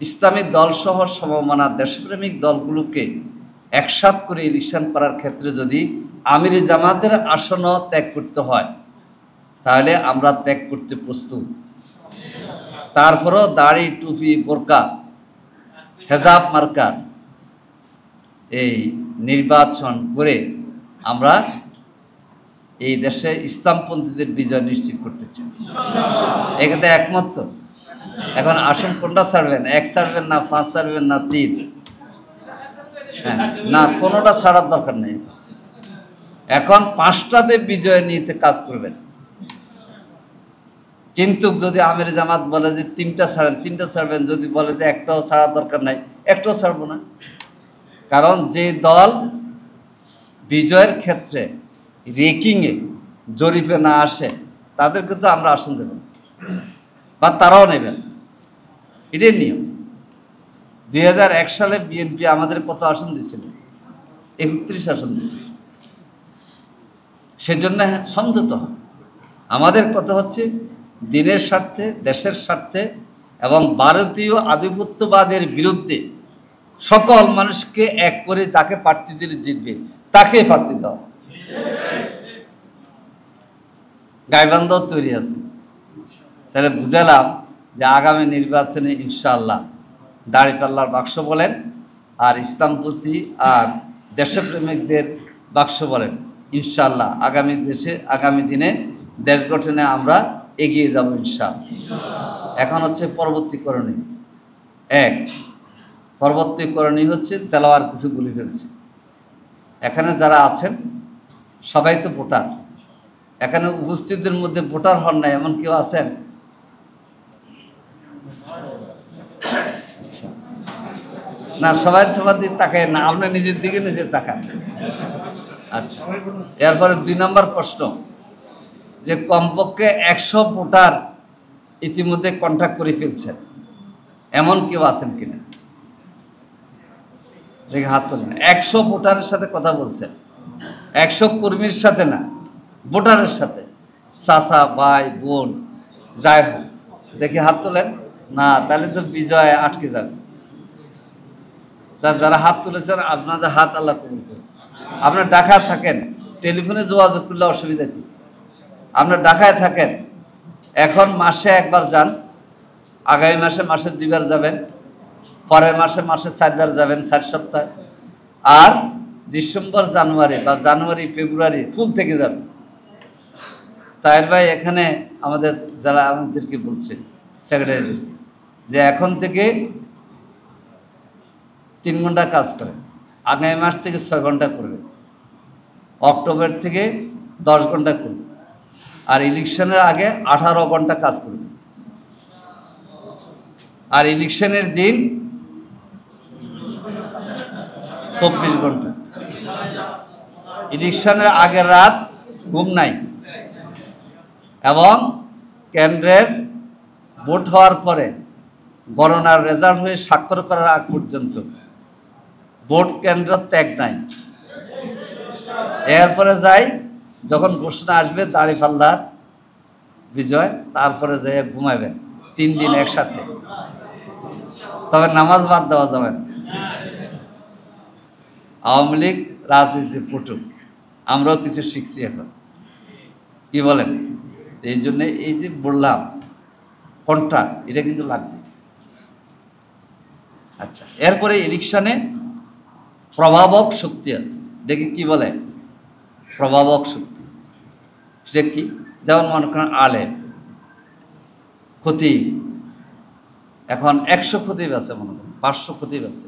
ইসলামী দলসহ সমমনা দেশপ্রেমিক দলগুলোকে একসাথ করে ইলেকশন করার ক্ষেত্রে যদি আমির জামাতের আসনও ত্যাগ করতে হয় তাহলে আমরা ত্যাগ করতে প্রস্তুত। তারপরও দাড়ি টুপি বোরকা হেজাব মার্কার এই নির্বাচন করে আমরা এই দেশে ইসলামপন্থীদের বিজয় নিশ্চিত করতে চাই। এক্ষেত্রে একমত তো? এখন আসন কোনটা ছাড়বেন? 1 ছাড়বেন না 5 ছাড়বেন না 3? হ্যাঁ, না, কোনোটা ছাড়ার দরকার নেই। এখন 5টাতে বিজয় নিতে কাজ করবেন। কিন্তু যদি আমির জামাত বলে যে 3টা ছাড়েন, 3টা ছাড়বেন, যদি বলে যে একটাও ছাড়ার দরকার নাই, একটাও ছাড়বো না। কারণ যে দল বিজয়ের ক্ষেত্রে রেকিংয়ে জরিপে না আসে তাদেরকে তো আমরা আসন দেব বা তারাও নেবেন, এটাই নিয়ম। 2001 সালে বিএনপি আমাদের কত আসন দিয়েছিল? 31 আসন দিয়েছিল। সেজন্য সমঝোতা হয়। আমাদের কথা হচ্ছে দিনের স্বার্থে, দেশের স্বার্থে এবং ভারতীয় আধিপত্যবাদের বিরুদ্ধে সকল মানুষকে এক করে যাকে প্রার্থী দিলে জিতবে তাকে প্রার্থী দেওয়া। গাইবান্ধাও তৈরি আছে। তাহলে বুঝালাম যে আগামী নির্বাচনে ইনশাআল্লাহ দাড়িপাল্লার বাক্স বলেন আর ইসলামপন্থী আর দেশপ্রেমিকদের বাক্স বলেন, ইনশাআল্লাহ আগামী দিনে দেশ গঠনে আমরা এগিয়ে যাব ইনশাআল্লাহ। এখন হচ্ছে পরবর্তী করণীয়। পরবর্তী করণীয় হচ্ছে তেলাওয়ার কিছু বলে ফেলছে। এখানে যারা আছেন সবাই তো ভোটার। এখানে উপস্থিতদের মধ্যে ভোটার হন না এমন কেউ আছেন? না, সবাই দিকে তাকায় না, আপনি নিজের দিকে নিজে তাকান। আচ্ছা, এরপরে 2 নম্বর প্রশ্ন যে কমপক্ষে 100 ভোটার ইতিমধ্যে কন্ট্যাক্ট করে ফেলছেন, এমন কেউ আছেন কিনা? দেখে হাত তোলেন। 100 ভোটারের সাথে কথা বলছেন, 100 কর্মীর সাথে না, ভোটারের সাথে, চাচা ভাই বোন যাই হোক। দেখি হাত তোলেন। না, তাহলে তো বিজয় আটকে যাবে। যারা হাত তুলেছেন আপনাদের হাত আল্লাহ কবুল করুন। আপনার ঢাকায় থাকেন, টেলিফোনে যোগাযোগ করলে অসুবিধা কি? আপনার ঢাকায় থাকেন, এখন মাসে একবার যান, আগামী মাসে 2বার যাবেন, পরের মাসে 4বার যাবেন, 4 সপ্তাহ, আর ডিসেম্বর জানুয়ারি ফেব্রুয়ারি ফুল থেকে যাবেন। তাহের ভাই এখানে আমাদের যারা আমাদেরকে বলছে সেক্রেটারিদের যে এখন থেকে 3 ঘন্টা কাজ করেন, আগামী মাস থেকে 6 ঘন্টা করবেন, অক্টোবর থেকে 10 ঘন্টা করবেন, আর ইলেকশনের আগে 18 ঘন্টা কাজ করবেন, আর ইলেকশনের দিন 24 ঘন্টা। ইলেকশনের আগের রাত ঘুম নাই। এবং কেন্দ্রের ভোট হওয়ার পরে গণনার রেজাল্ট হয়ে স্বাক্ষর করার আগ পর্যন্ত ভোট কেন্দ্র ত্যাগ নাই। এরপরে যাই, যখন ঘোষণা আসবে দাঁড়িপাল্লার বিজয়, তারপরে যাই ঘুমাবেন 3 দিন একসাথে। তবে নামাজ বাদ দেওয়া যাবে না। আওয়ামী লীগ রাজনীতির পটু, আমরাও কিছু শিখছি এখন, কি বলেন? এই জন্যে এই যে বললাম কন্ট্রাক্ট, এটা কিন্তু লাগবে। আচ্ছা, এরপরে ইলেকশনে প্রভাবক শক্তি আছে, এটাকে কি বলে? প্রভাবক শক্তি। সেটা কি? যেমন মনে করেন আলেম, খতিব। এখন 100 খতিব আছে, মনে করেন 500 খতিব আছে।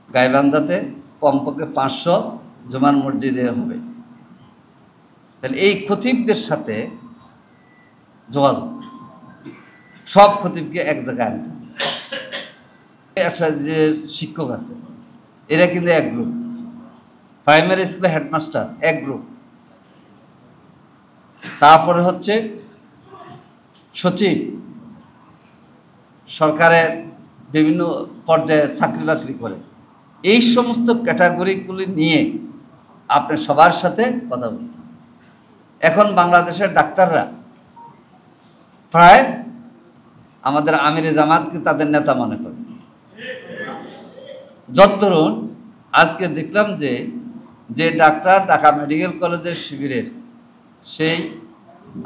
গাইবান্ধাতে কমপক্ষে 500 জুমার মসজিদে হবে। তাহলে এই খতিবদের সাথে যোগাযোগ, সব খতিবকে এক জায়গায় আনতে হবে। একটা যে শিক্ষক আছে, এরা কিন্তু এক গ্রুপ। প্রাইমারি স্কুলে হেডমাস্টার এক গ্রুপ। তারপরে হচ্ছে সচিব, সরকারের বিভিন্ন পর্যায়ে চাকরি বাকরি করে। এই সমস্ত ক্যাটাগরিগুলি নিয়ে আপনি সবার সাথে কথা বলতে। এখন বাংলাদেশের ডাক্তাররা প্রায় আমাদের আমিরে জামাতকে তাদের নেতা মনে করে। যতরুণ আজকে দেখলাম যে ডাক্তার ঢাকা মেডিকেল কলেজের শিবিরের সেই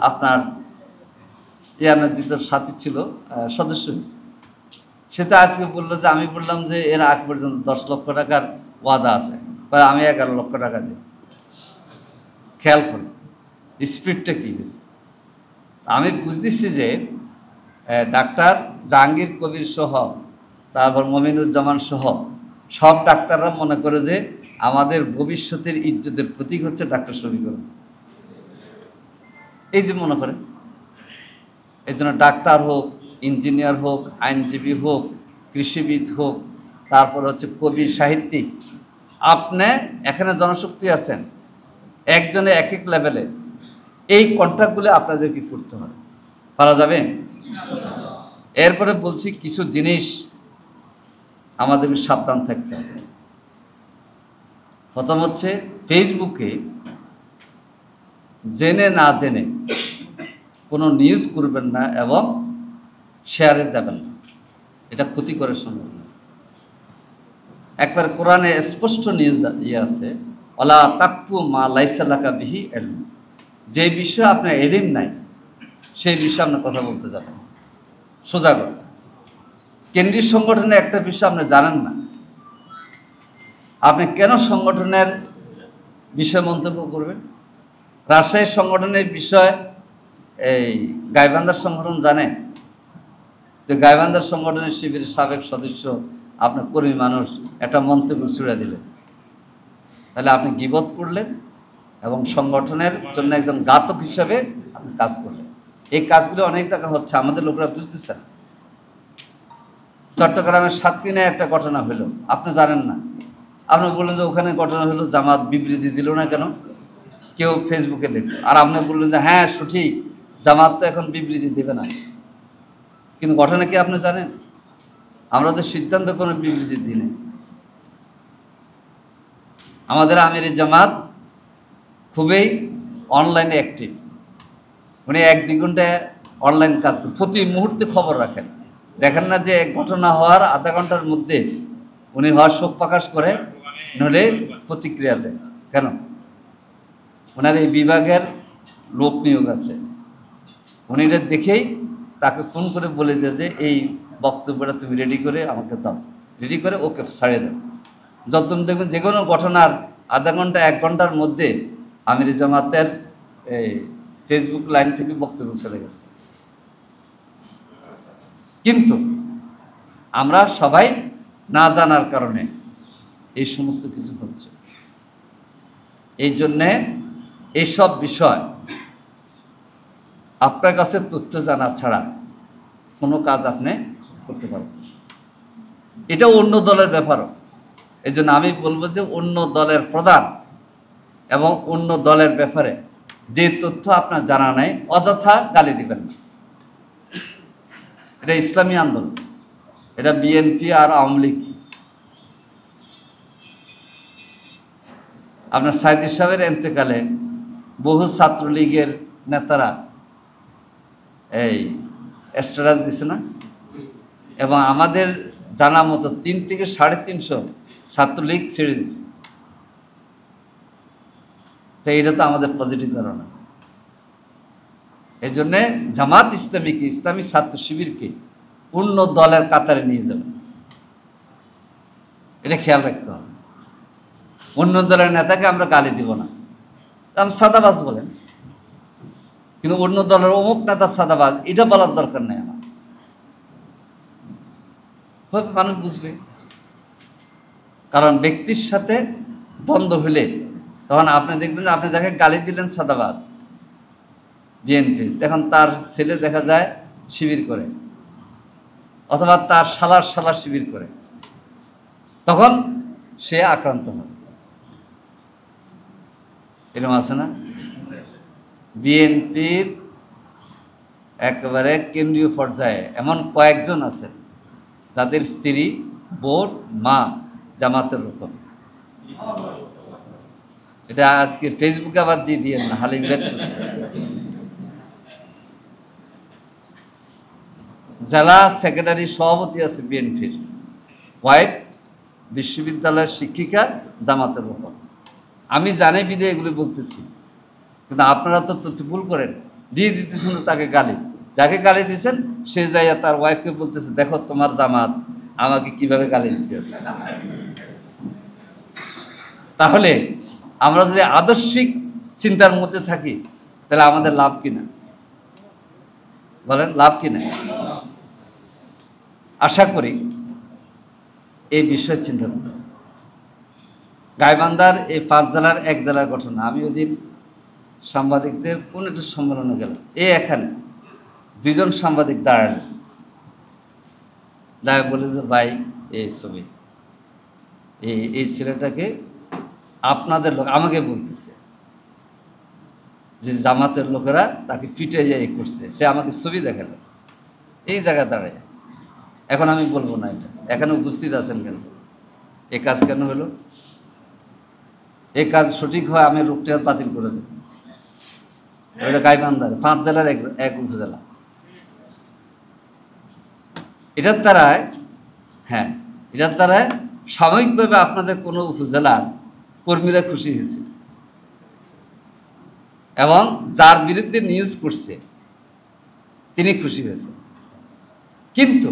আপনার ইয়ানদিতর সাথী ছিল, সদস্য হয়েছে। সে তো আজকে বললো যে, আমি বললাম যে এর আগ পর্যন্ত 10 লক্ষ টাকার ওয়াদা আছে, আমি 11 লক্ষ টাকা দিই। খেয়াল করি স্পিডটা কী হয়েছে। আমি বুঝতেছি যে ডাক্তার জাহাঙ্গীর কবির সহ, তারপর মমিনুজ্জামান সহ সব ডাক্তাররা মনে করে যে আমাদের ভবিষ্যতের ইজ্জতের প্রতীক হচ্ছে ডাক্তার শফিকুর। এই যে মনে করেন, এই জন্য ডাক্তার হোক, ইঞ্জিনিয়ার হোক, আইনজীবী হোক, কৃষিবিদ হোক, তারপর হচ্ছে কবি, সাহিত্যিক, আপনি এখানে জনশক্তি আছেন, একজনে এক এক লেভেলে। এই কন্ট্রাক্টগুলো আপনাদেরকে করতে হবে, পারা যাবে। এরপরে বলছি কিছু জিনিস আমাদেরকে সাবধান থাকতে হবে। প্রথম হচ্ছে ফেসবুকে জেনে না জেনে কোনো নিউজ করবেন না এবং শেয়ারে যাবেন না, এটা ক্ষতি করে সম্ভব না। একবার কোরআনে স্পষ্ট নিউজ আছে, ওয়ালা তাকফু মা লাইসা লাকা বিহি ইলম। যে বিষয়ে আপনার এলিম নাই সেই বিষয়ে আপনি কথা বলতে যাবেন। সোজা কথা। কেন্দ্রীয় সংগঠনের একটা বিষয় আপনি জানেন না, আপনি কেন সংগঠনের বিষয়ে মন্তব্য করবেন? রাজশাহী সংগঠনের বিষয় এই গাইবান্ধার সংগঠন জানে? তো গাইবান্ধার সংগঠনের শিবিরের সাবেক সদস্য, আপনার কর্মী মানুষ, একটা মন্তব্য ছুড়ে দিলেন, তাহলে আপনি গীবত করলেন এবং সংগঠনের জন্য একজন ঘাতক হিসাবে আপনি কাজ করলেন। এই কাজগুলো অনেক জায়গায় হচ্ছে, আমাদের লোকরা বুঝতেছেন। চট্টগ্রামের সাতক্ষীরায় একটা ঘটনা হলো, আপনি জানেন না। আপনি বললেন যে ওখানে ঘটনা হলো, জামাত বিবৃতি দিল না কেন? কেউ ফেসবুকে লিখল, আর আপনি বললেন যে হ্যাঁ সঠিক, জামাত তো এখন বিবৃতি দেবে না। কিন্তু ঘটনা কি আপনি জানেন? আমরা তো সিদ্ধান্ত কোনো বিবৃতি দিই না। আমাদের আমিরে জামাত খুবই অনলাইনে অ্যাক্টিভ। উনি 1-2 ঘন্টা অনলাইন কাজ করেন, প্রতি মুহূর্তে খবর রাখেন। দেখেন না যে ঘটনা হওয়ার আধা ঘন্টার মধ্যে উনি হওয়ার শোক প্রকাশ করে, নইলে প্রতিক্রিয়া দেয়। কেন? ওনার এই বিভাগের লোক নিয়োগ আছে, উনি এটা দেখেই তাকে ফোন করে বলে দেয় যে এই বক্তব্যটা তুমি রেডি করে আমাকে দাও, রেডি করে ওকে ছাড়িয়ে দাও। যতক্ষণ দেখুন যে কোনো ঘটনার আধা ঘন্টা 1 ঘন্টার মধ্যে আমিরে জামাতের এই ফেসবুক লাইন থেকে বক্তব্য চলে গেছে। কিন্তু আমরা সবাই না জানার কারণে এই সমস্ত কিছু হচ্ছে। এই জন্যে এইসব বিষয় আপনার কাছে তথ্য জানা ছাড়া কোনো কাজ আপনি করতে পারবেন। এটা অন্য দলের ব্যাপারও। এই জন্য আমি বলবো যে অন্য দলের প্রধান এবং অন্য দলের ব্যাপারে যে তথ্য আপনার জানা নাই অযথা গালি দিবেন না। এটা ইসলামী আন্দোলন, এটা বিএনপি আর আওয়ামী লীগ। আপনার সাইদি সাহেবের এন্তেকালে বহু ছাত্রলীগের নেতারা এই স্ট্যাটাস দিছে না, এবং আমাদের জানা মতো 3 থেকে 350 ছাত্রলীগ ছেড়ে দিছে। তো এটা তো আমাদের পজিটিভ ধারণা। এই জন্যে জামাত ইসলামীকে, ইসলামী ছাত্র শিবিরকে অন্য দলের কাতারে নিয়ে যাবেন, এটা খেয়াল রাখতে হবে। অন্য দলের নেতাকে আমরা গালি দিব না, আমি সাদাবাজ বলেন, কিন্তু অন্য দলের অমুক নেতা সাদাবাজ এটা বলার দরকার নেই আমার। মানুষ বুঝবে, কারণ ব্যক্তির সাথে দ্বন্দ্ব হলে তখন আপনি দেখবেন যে আপনি যাকে গালি দিলেন সাদাবাজ বিএনপি, তখন তার ছেলে দেখা যায় শিবির করে, অথবা তার শালার শালা শিবির করে, তখন সে আক্রান্ত হবে। এরকম আছে না? বিএনপির একেবারে কেন্দ্রীয় পর্যায়ে এমন কয়েকজন আছে যাদের স্ত্রী, বোন, মা জামাতের রকম। এটা আজকে ফেসবুকে আবার দিয়ে দিয়েন না, হালিম তথ্য। জেলা সেক্রেটারি সভাপতি আছে বিএনপির, ওয়াইফ বিশ্ববিদ্যালয়ের শিক্ষিকা, জামাতের রকম। আমি জানি বিদে এগুলি বলতেছি, কিন্তু আপনারা তো তথ্য ভুল করেন, দিয়ে দিতেছেন তো তাকে গালি। যাকে গালি দিয়েছেন সে যাইয়া তার ওয়াইফকে বলতেছে, দেখো তোমার জামাত আমাকে কিভাবে গালি দিতেছে। তাহলে আমরা যদি আদর্শিক চিন্তার মধ্যে থাকি তাহলে আমাদের লাভ কিনা, বলেন লাভ কিনা? আশা করি এই বিষয়ে চিন্তা করব। গাইবান্ধার এই 5 জেলার 1 জেলার ঘটনা, আমি ওদিন সাংবাদিকদের কোন একটা সম্মেলনে গেলাম, এখানে 2 জন সাংবাদিক দাঁড়ালেন, দাঁড়িয়ে বলে যে ভাই এই ছবি এই ছেলেটাকে আপনাদের লোক আমাকে বলতেছে যে জামাতের লোকেরা তাকে পিটে যাই করছে, সে আমাকে ছবি দেখালো এই জায়গায় দাঁড়ায়। এখন আমি বলবো না এটা, এখানে উপস্থিত আছেন, কিন্তু এই কাজ কেন হলো? এই কাজ সঠিক হয় আমি রোগটা বাতিল করে দেব। ওইটা গাইবান্ধার 5 জেলার এক উপজেলা। এটার দ্বারায় এটার দ্বারায় সাময়িকভাবে আপনাদের কোনো উপজেলার কর্মীরা খুশি হয়েছে, এবং যার বিরুদ্ধে নিউজ করছে তিনি খুশি হয়েছে। কিন্তু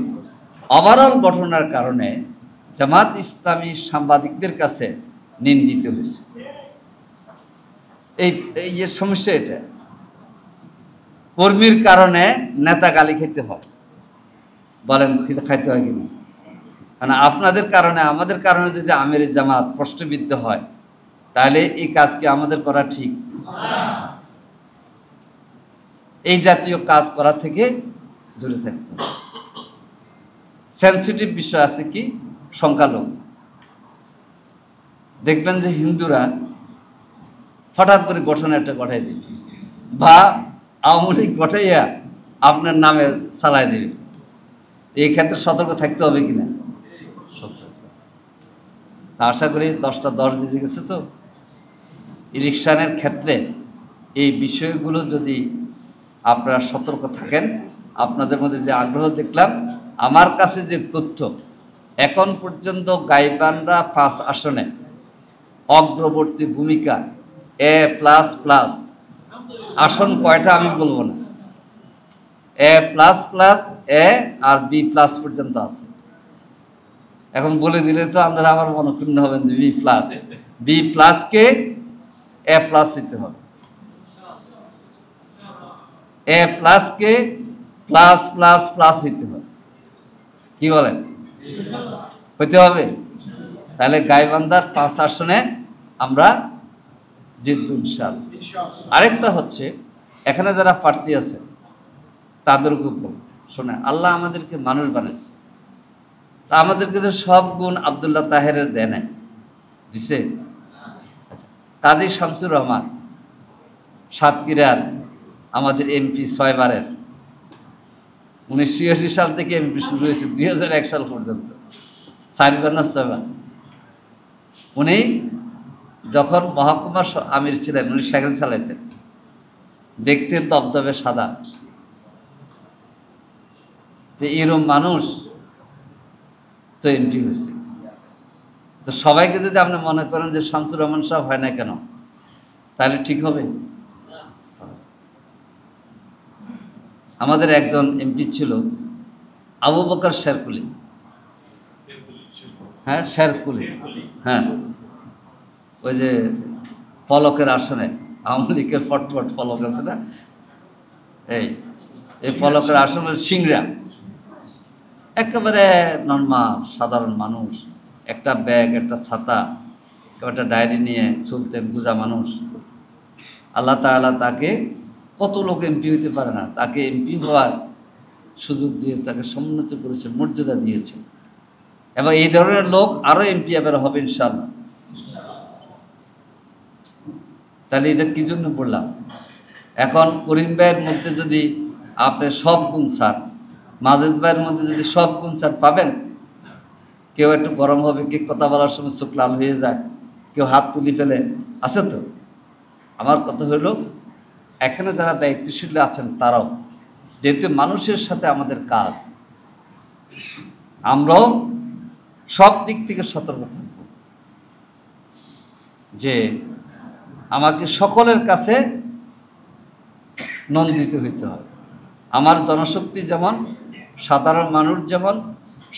ওভারঅল ঘটনার কারণে জামাত ইসলামী সাংবাদিকদের কাছে নিন্দিত হয়েছে। এই যে সমস্যা, এটা কর্মীর কারণে নেতা গালি খেতে হয়, বলেন খাইতে হয় কিনা? কারণ আপনাদের কারণে, আমাদের কারণে যদি আমির জামাত প্রশ্নবিদ্ধ হয়, তাহলে এই কাজ কি আমাদের করা ঠিক? এই জাতীয় কাজ করা থেকে দূরে থাকতে হবে। সেন্সিটিভ বিষয় আছে কি, সংখ্যালঘু। দেখবেন যে হিন্দুরা হঠাৎ করে গঠন একটা গঠাই দেবে, বা আওয়ামী লীগ গঠাইয়া আপনার নামে চালাই দেবে। এই ক্ষেত্রে সতর্ক থাকতে হবে কিনা? তা আশা করি 10টা 10 বেজে গেছে। তো ইলেকশনের ক্ষেত্রে এই বিষয়গুলো যদি আপনারা সতর্ক থাকেন, আপনাদের মধ্যে যে আগ্রহ দেখলাম, আমার কাছে যে তথ্য এখন পর্যন্ত গাইবান্ধা 5 আসনে অগ্রবর্তী ভূমিকা, A++ আসন কয়টা আমি বলবো না, A++, A আর B+ পর্যন্ত আছে। এখন বলে দিলে তো আপনারা আবার মনক্ষুণ্ণ হবেন যে B+ কে A+ হইতে হবে, A+ কে +++ হইতে হবে। কি বলেন, হইতে হবে? তাহলে গাইবান্ধার 5 আসনে আমরা জিতব ইনশাআল্লাহ। আরেকটা হচ্ছে, এখানে যারা প্রার্থী আছে তাদেরকে শোনে, আল্লাহ আমাদেরকে মানুষ বানাইছে, তা আমাদেরকে তো সব গুণ আব্দুল্লাহ তাহেরের দেয় নাই, দিছে? আচ্ছা, কাজী শামসুর রহমান সাতক্ষীরার আমাদের এমপি 6 বারের, 1986 সাল থেকে এমপি শুরু হয়েছে 2001 সাল পর্যন্ত, 4 বার না 6 বার। উনি যখন মহকুমা আমির ছিলেন উনি সাইকেল চালাইতেন, দেখতে দবদবে সাদা। তো এরকম মানুষ তো এমপি হয়েছে। তো সবাইকে যদি আপনি মনে করেন যে শামসুর রহমান সাহেব হয় না কেন, তাহলে ঠিক হবে? আমাদের একজন এমপি ছিল আবু বকর শেরকুলি, হ্যাঁ শেরকুলি, হ্যাঁ ওই যে ফলকের আসনে আওয়ামী লীগের ফটফট ফলক আছে না, এই ফলকের আসনের সিংড়া, একেবারে নরমাল সাধারণ মানুষ, একটা ব্যাগ, একটা ছাতা, একটা ডায়েরি নিয়ে চলতেন, গুজা মানুষ। আল্লাহ তাআলা তাকে, কত লোক এমপি হইতে পারে না, তাকে এমপি হওয়ার সুযোগ দিয়ে তাকে সম্মানিত করেছে, মর্যাদা দিয়েছে। এবং এই ধরনের লোক আরও এমপি এবার হবে ইনশাআল্লাহ। তাহলে এটা কী জন্য বললাম? এখন করিম ভাইয়ের মধ্যে যদি আপনি সব গুণ ছাড়, মাজেদ ভাইয়ের মধ্যে যদি সব গুণ ছাড় পাবেন, কেউ একটু গরম হবে, কেউ কথা বলার সময় চোখ লাল হয়ে যায়, কেউ হাত তুলি ফেলে, আছে তো। আমার কথা হইল, এখানে যারা দায়িত্বশীল আছেন তারাও, যেহেতু মানুষের সাথে আমাদের কাজ, আমরাও সব দিক থেকে সতর্ক থাকব যে আমাকে সকলের কাছে নন্দিত হইতে হবে। আমার জনশক্তি যেমন, সাধারণ মানুষ যেমন,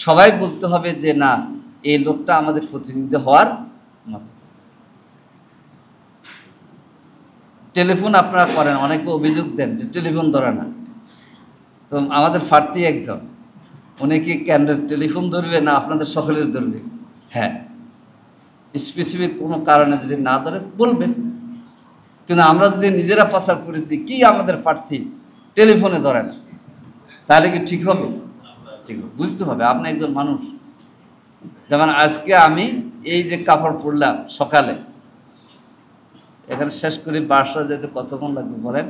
সবাই বলতে হবে যে না, এই লোকটা আমাদের প্রতিনিধি হওয়ার মতো। টেলিফোন আপনারা করেন, অনেকে অভিযোগ দেন যে টেলিফোন ধরে না। তো আমাদের প্রার্থী একজন, উনি কি কেন্দ্রের টেলিফোন ধরবে না আপনাদের সকলের ধরবে? হ্যাঁ, স্পেসিফিক কোনো কারণে যদি না ধরে বলবেন, কিন্তু আমরা যদি নিজেরা প্রচার করে দিই কি আমাদের প্রার্থী টেলিফোনে ধরে না, তাহলে কি ঠিক হবে? ঠিক হবে, বুঝতে হবে আপনি একজন মানুষ। যেমন আজকে আমি এই যে কাপড় পরলাম সকালে, এখানে শেষ করি, বাসা যেতে কতক্ষণ লাগবে বলেন?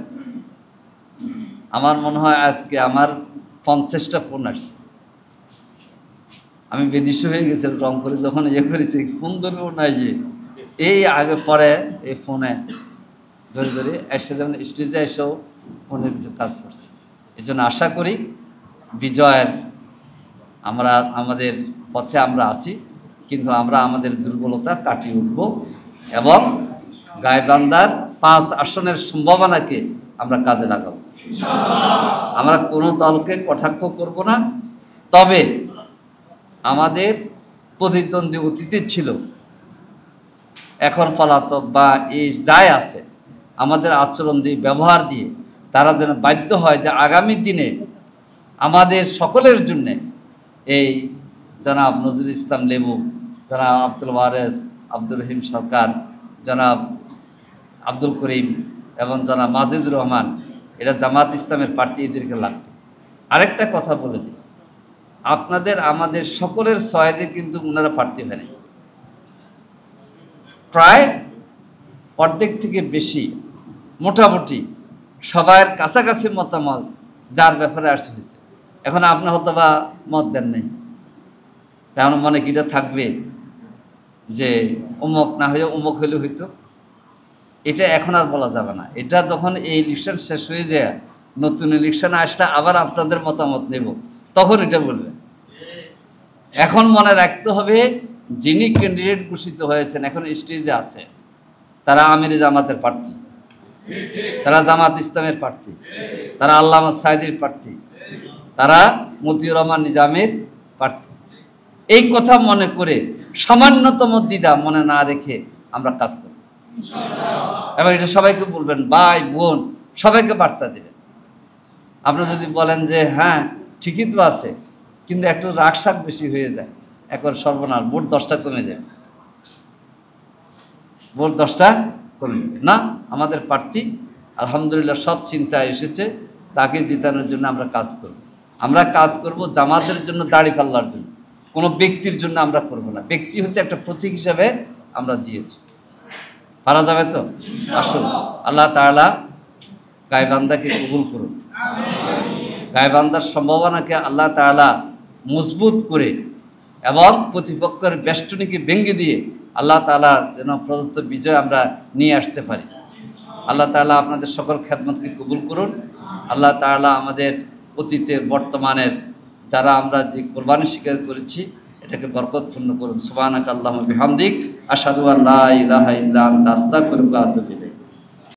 আমার মনে হয় আজকে আমার 50টা ফোন আসছে। আমি বিদেশি হয়ে গেছিলাম, রং করে যখন ইয়ে করেছি, ফোন ধরবেও না, এই আগে পরে এই ফোনে ধরে ধরে এসে, যেমন স্টেজে এসেও ফোনে কিছু কাজ করছে। এই জন্য আশা করি বিজয়ের আমাদের পথে আমরা আছি, কিন্তু আমরা আমাদের দুর্বলতা কাটিয়ে উঠব এবং গাইবান্ধার 5 আসনের সম্ভাবনাকে আমরা কাজে লাগাবো। আমরা কোনো দলকে কটাক্ষ করব না, তবে আমাদের প্রতিদ্বন্দ্বী অতীতের ছিল, এখন পলাতক বা এই যাই আছে, আমাদের আচরণ দিয়ে, ব্যবহার দিয়ে তারা যেন বাধ্য হয় যে আগামী দিনে আমাদের সকলের জন্যে এই জনাব নজরুল ইসলাম লেবু, জনাব আব্দুল ওয়ারেস, আব্দুর রহিম সরকার, জনাব আব্দুল করিম এবং জনাব মাজিদুর রহমান, এটা জামাত ইসলামের প্রার্থী, এদেরকে লাগবে। আরেকটা কথা বলে দিই, আপনাদের আমাদের সকলের সহায়তায় কিন্তু ওনারা প্রার্থী হয়নি, প্রায় অর্ধেক থেকে বেশি, মোটামুটি সবার কাছাকাছি মতামত যার ব্যাপারে আসে হয়েছে। এখন আপনি হয়তো বা মত দেন নাই, তেমন মনে কিটা থাকবে যে অমুক না হয়ে অমুক হইলে হইতো, এটা এখন আর বলা যাবে না। এটা যখন এই ইলেকশন শেষ হয়ে যায়, নতুন ইলেকশন আসলে আবার আপনাদের মতামত নেব, তখন এটা বলবেন। এখন মনে রাখতে হবে, যিনি ক্যান্ডিডেট ঘোষিত হয়েছেন, এখন স্টেজে আছে, তারা আমির জামাতের প্রার্থী, তারা জামাত ইসলামের প্রার্থী, তারা আল্লামা সাইদির প্রার্থী, তারা মতিউর রহমান নিজামের প্রার্থী। এই কথা মনে করে সামান্যতম দ্বিধা মনে না রেখে আমরা কাজ করি। এবার এটা সবাইকে বলবেন, ভাই বোন সবাইকে বার্তা দেবেন। আপনি যদি বলেন যে হ্যাঁ ঠিকই তো আছে, কিন্তু একটু রাগশাক বেশি হয়ে যায়, একবার সর্বনাশ, ভোট 10টা কমে যায়, ভোট 10টা কমে যাবে না। আমাদের প্রার্থী আলহামদুলিল্লাহ সব চিন্তায় এসেছে, তাকে জিতানোর জন্য আমরা কাজ করব। আমরা কাজ করব জামাতের জন্য, দাড়িপাল্লার জন্য, কোনো ব্যক্তির জন্য আমরা করব না। ব্যক্তি হচ্ছে একটা প্রতীক হিসাবে আমরা দিয়েছি, পারা যাবে তো? আসুন, আল্লাহ তাআলা গায়বান্দাকে কবুল করুন। গায়বান্দার সম্ভাবনাকে আল্লাহ তাআলা মজবুত করে এবং প্রতিপক্ষের বেষ্টনীকে ভেঙে দিয়ে আল্লাহ তাআলার যেন প্রদত্ত বিজয় আমরা নিয়ে আসতে পারি। আল্লাহ তাআলা আপনাদের সকল খেদমতকে কবুল করুন। আল্লাহ তাআলা আমাদের অতীতের বর্তমানের যারা আমরা যে কোরবানি স্বীকার করেছি এটাকে বরকতপূর্ণ করুন। সুবহানাকা আল্লাহুম্মা বিহামদিক আশহাদু আল্লা ইলাহা ইল্লা আনতা আস্তাগফিরুকা ওয়া আতুবু ইলাইক।